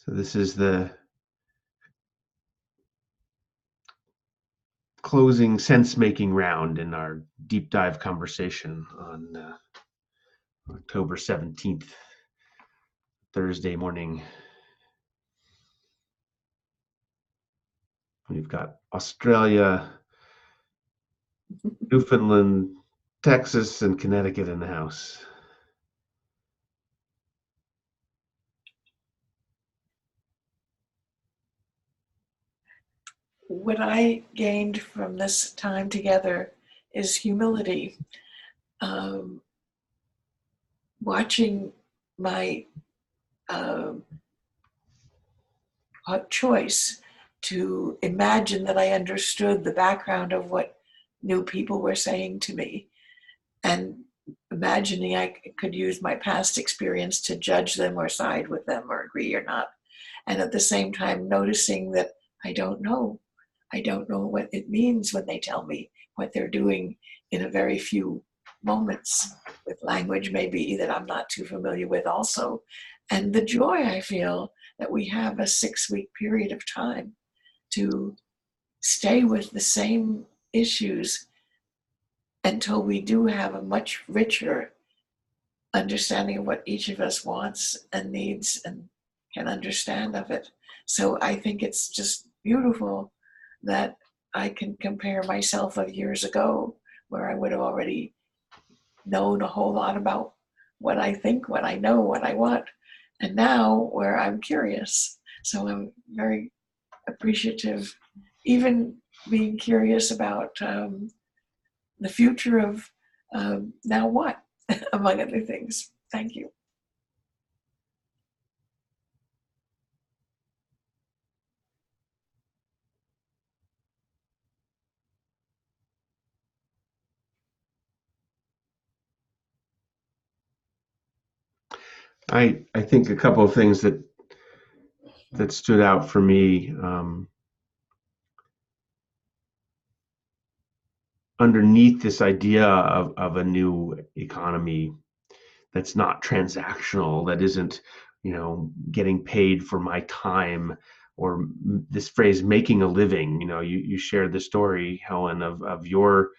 So this is the closing sense-making round in our deep dive conversation on October 17th, Thursday morning. We've got Australia, Newfoundland, Texas, and Connecticut in the house. What I gained from this time together is humility. Watching my choice to imagine that I understood the background of what new people were saying to me, and imagining I could use my past experience to judge them or side with them or agree or not. And at the same time, noticing that I don't know. I don't know what it means when they tell me what they're doing in a very few moments with language, maybe that I'm not too familiar with, also. And the joy I feel that we have a 6-week period of time to stay with the same issues until we do have a much richer understanding of what each of us wants and needs and can understand of it. So I think it's just beautiful that I can compare myself of years ago, where I would have already known a whole lot about what I think, what I know, what I want, and now where I'm curious. So I'm very appreciative, even being curious about the future of now what, among other things. Thank you. I think a couple of things that stood out for me. Underneath this idea of a new economy that's not transactional, that isn't, getting paid for my time, or this phrase making a living. You shared the story, Helen, of your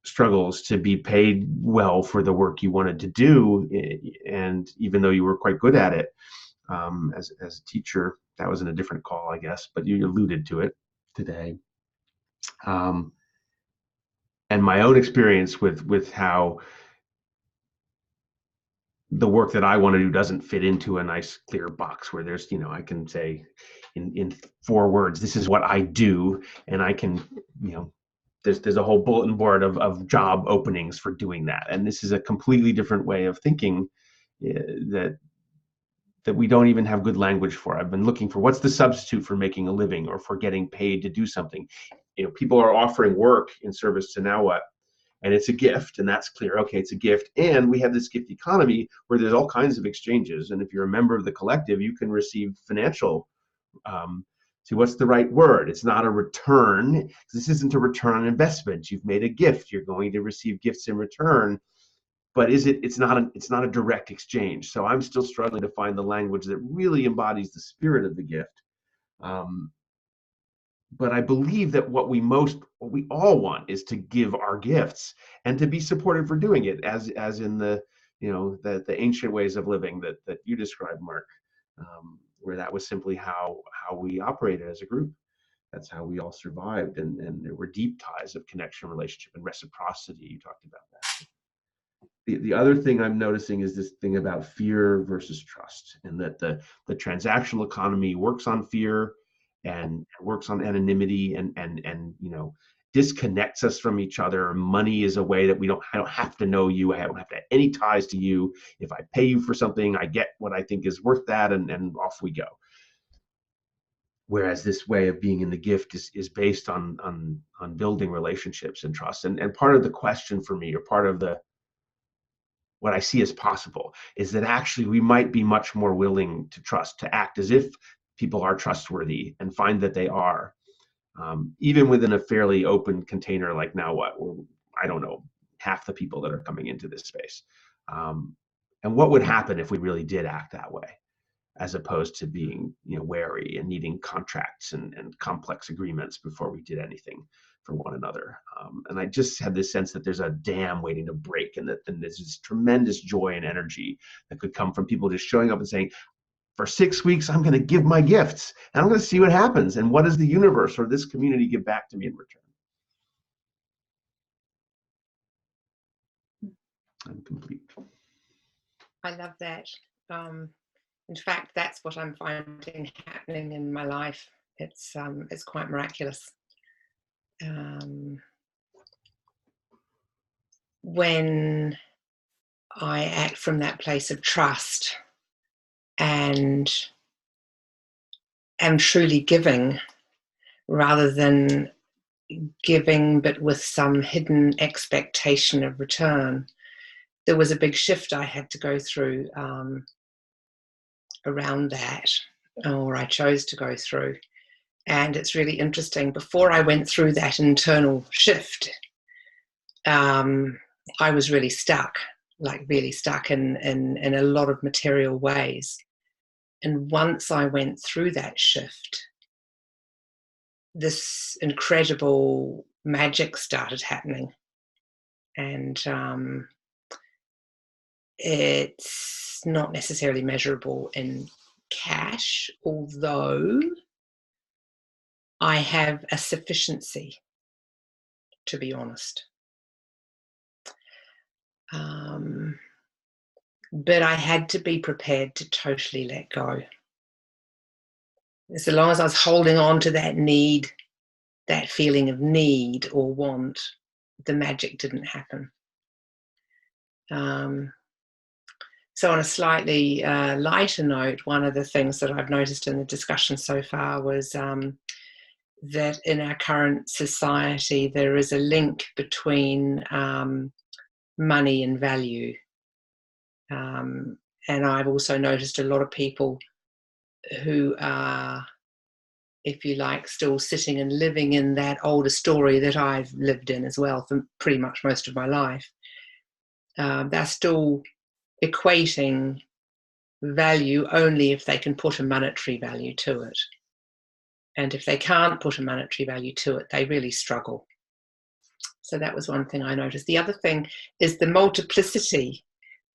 struggles to be paid well for the work you wanted to do, and even though you were quite good at it, as a teacher. That was in a different call, I guess, but you alluded to it today. And my own experience with how the work that I want to do doesn't fit into a nice clear box where there's, I can say in 4 words, this is what I do, and I can, there's a whole bulletin board of job openings for doing that. And this is a completely different way of thinking, that we don't even have good language for. I've been looking for what's the substitute for making a living or for getting paid to do something. People are offering work in service to now what? And it's a gift, and that's clear. Okay, it's a gift. And we have this gift economy where there's all kinds of exchanges. And if you're a member of the collective, you can receive financial, see, what's the right word? It's not a return. This isn't a return on investment. You've made a gift. You're going to receive gifts in return. But it's not a direct exchange. So I'm still struggling to find the language that really embodies the spirit of the gift. But I believe that what we all want is to give our gifts and to be supported for doing it, as in the the ancient ways of living that you described, Mark, where that was simply how we operated as a group. That's how we all survived, and there were deep ties of connection, relationship, and reciprocity. You talked about that. The other thing I'm noticing is this thing about fear versus trust, and that the transactional economy works on fear and works on anonymity, and disconnects us from each other. Money is a way that I don't have to know you. I don't have to have any ties to you. If I pay you for something, I get what I think is worth that, and off we go. Whereas this way of being in the gift is based on building relationships and trust. And part of the question for me, or part of what I see as possible, is that actually we might be much more willing to trust, to act as if people are trustworthy, and find that they are, even within a fairly open container like now what, or I don't know, half the people that are coming into this space. And what would happen if we really did act that way? as opposed to being, wary and needing contracts and complex agreements before we did anything for one another. And I just had this sense that there's a dam waiting to break, and that there's this tremendous joy and energy that could come from people just showing up and saying, for 6 weeks, I'm going to give my gifts and I'm going to see what happens. And what does the universe or this community give back to me in return? I'm complete. I love that. In fact, that's what I'm finding happening in my life. It's quite miraculous. When I act from that place of trust and am truly giving, rather than giving but with some hidden expectation of return, there was a big shift I had to go through around that, or I chose to go through. And it's really interesting. Before I went through that internal shift, I was really stuck, in a lot of material ways. And once I went through that shift, this incredible magic started happening. And it's not necessarily measurable in cash, although I have a sufficiency, to be honest. But I had to be prepared to totally let go. So long as I was holding on to that need, that feeling of need or want, the magic didn't happen. So on a slightly lighter note, one of the things that I've noticed in the discussion so far was that in our current society, there is a link between money and value. And I've also noticed a lot of people who are, if you like, still sitting and living in that older story that I've lived in as well for pretty much most of my life. They're still equating value only if they can put a monetary value to it. And if they can't put a monetary value to it, they really struggle. So that was one thing I noticed. The other thing is the multiplicity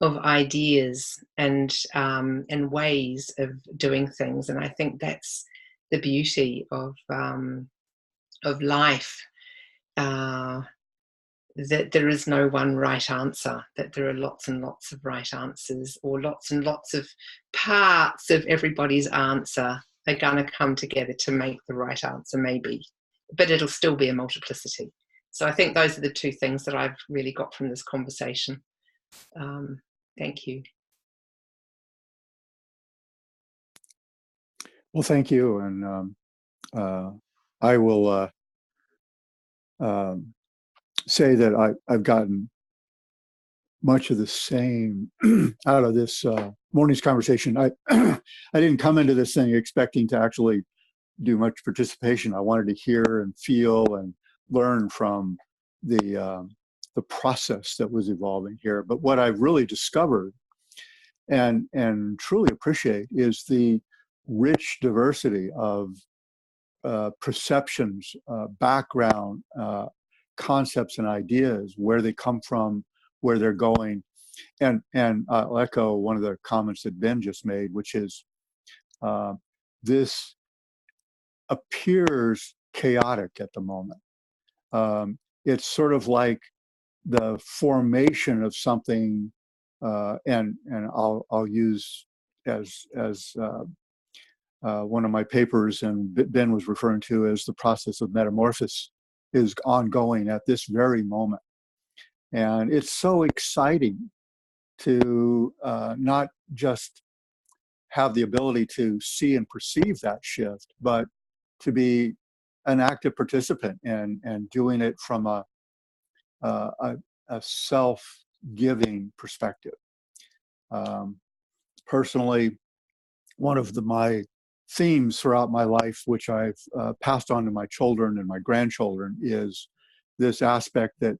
of ideas and ways of doing things, and I think that's the beauty of life. That there is no one right answer, that there are lots and lots of right answers, or lots and lots of parts of everybody's answer are going to come together to make the right answer, maybe, but it'll still be a multiplicity. So I think those are the two things that I've really got from this conversation. Thank you. Well, thank you. And I will say that I've gotten much of the same out of this morning's conversation. I didn't come into this thing expecting to actually do much participation. I wanted to hear and feel and learn from the process that was evolving here. But what I've really discovered and truly appreciate is the rich diversity of perceptions, background, concepts and ideas, where they come from, where they're going. And I'll echo one of the comments that Ben just made, which is this appears chaotic at the moment. It's sort of like the formation of something, and I'll use as one of my papers, and Ben was referring to as the process of metamorphosis, is ongoing at this very moment. And it's so exciting to not just have the ability to see and perceive that shift, but to be an active participant and doing it from a self-giving perspective. Personally, one of my themes throughout my life, which I've passed on to my children and my grandchildren, is this aspect that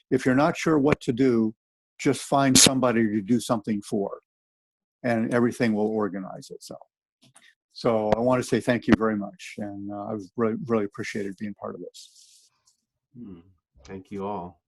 if you're not sure what to do, just find somebody to do something for. and everything will organize itself. So I want to say thank you very much, and I've really appreciated being part of this. Thank you all.